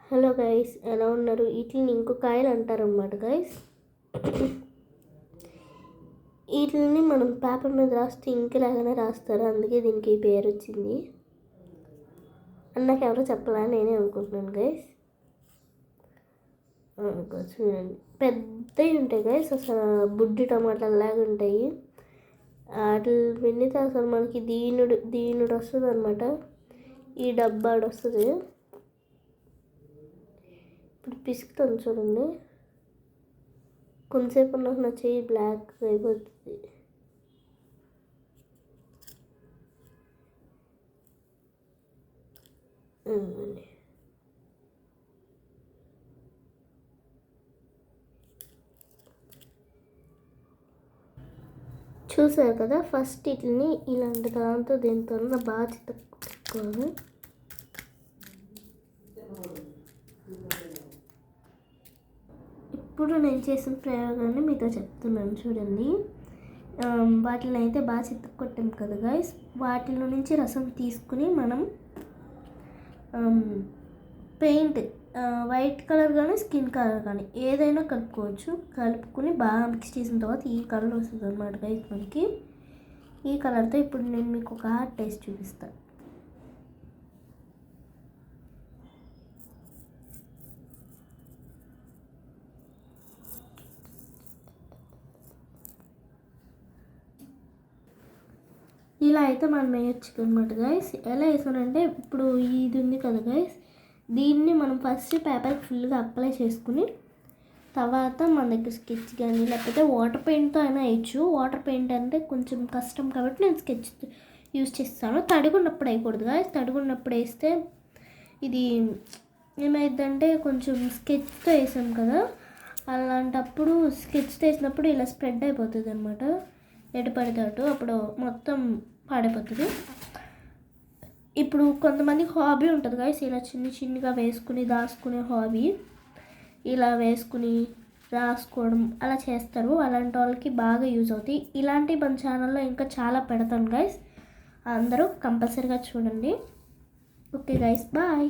Hello guys, ఎలా ఉన్నారు? వీటిని ఇంకో కాయలు అంటారన్నమాట గైస్. వీటిని మనం పేపర్ మీద రాస్తే ఇంకలాగానే రాస్తారు, అందుకే దీనికి ఈ పేరు వచ్చింది. అన్నకి ఎవరో చెప్పాలని నేనే అనుకుంటున్నాను గైస్. చూడండి, పెద్దవి ఉంటాయి గైస్, అసలు బుడ్డి టమాటాలాగా ఉంటాయి. వాటి పిండితే అసలు మనకి దీనుడు వస్తుంది అనమాట. ఈ డబ్బాడు వస్తుంది. ఇప్పుడు పిసుకుతాను చూడండి, కొంతసేపు నాకు నా చెయ్యి బ్లాక్ అయిపోతుంది. చూసారు కదా, ఫస్ట్ వీటిని ఇలాంటి దాంతో దీంతో బాగా చితక్కుకోవాలి. ఇప్పుడు నేను చేసిన ప్రయోగాన్ని మీతో చెప్తున్నాను చూడండి. వాటిని అయితే బాగా చితక్కొట్టాం కదా గైస్, వాటిలో నుంచి రసం తీసుకుని మనం పెయింట్ వైట్ కలర్ కానీ స్కిన్ కలర్ కానీ ఏదైనా కలుపుకోవచ్చు. కలుపుకుని బాగా మిక్స్ చేసిన తర్వాత ఈ కలర్ వస్తుంది అన్నమాట గైస్ మనకి. ఈ కలర్తో ఇప్పుడు నేను మీకు ఒక టేస్ట్ చూపిస్తాను. ఇలా అయితే మనం వేయచ్చు అనమాట గైస్. ఎలా వేసానంటే, ఇప్పుడు ఇది ఉంది కదా గైస్, దీన్ని మనం ఫస్ట్ పేపర్కి ఫుల్గా అప్లై చేసుకుని తర్వాత మన దగ్గర స్కెచ్ కానీ లేకపోతే వాటర్ పెయింట్తో అయినా వేయచ్చు. వాటర్ పెయింట్ అంటే కొంచెం కష్టం కాబట్టి నేను స్కెచ్ యూజ్ చేస్తాను. తడిగున్నప్పుడు వేయకూడదు గైస్, తడిగున్నప్పుడు వేస్తే ఇది ఏమైందంటే కొంచెం స్కెచ్తో వేసాం కదా, అలాంటప్పుడు స్కెచ్తో వేసినప్పుడు ఇలా స్ప్రెడ్ అయిపోతుంది అనమాట, ఎటు పడితే అటు, అప్పుడు మొత్తం పాడైపోతుంది. ఇప్పుడు కొంతమంది హాబీ ఉంటుంది గైస్, ఇలా చిన్నగా వేసుకుని దాచుకునే హాబీ, ఇలా వేసుకుని రాసుకోవడం అలా చేస్తారు. అలాంటి వాళ్ళకి బాగా యూజ్ అవుతాయి. ఇలాంటి మన ఛానల్లో ఇంకా చాలా పెడతాను గైస్, అందరూ కంపల్సరీగా చూడండి. Okay guys, bye.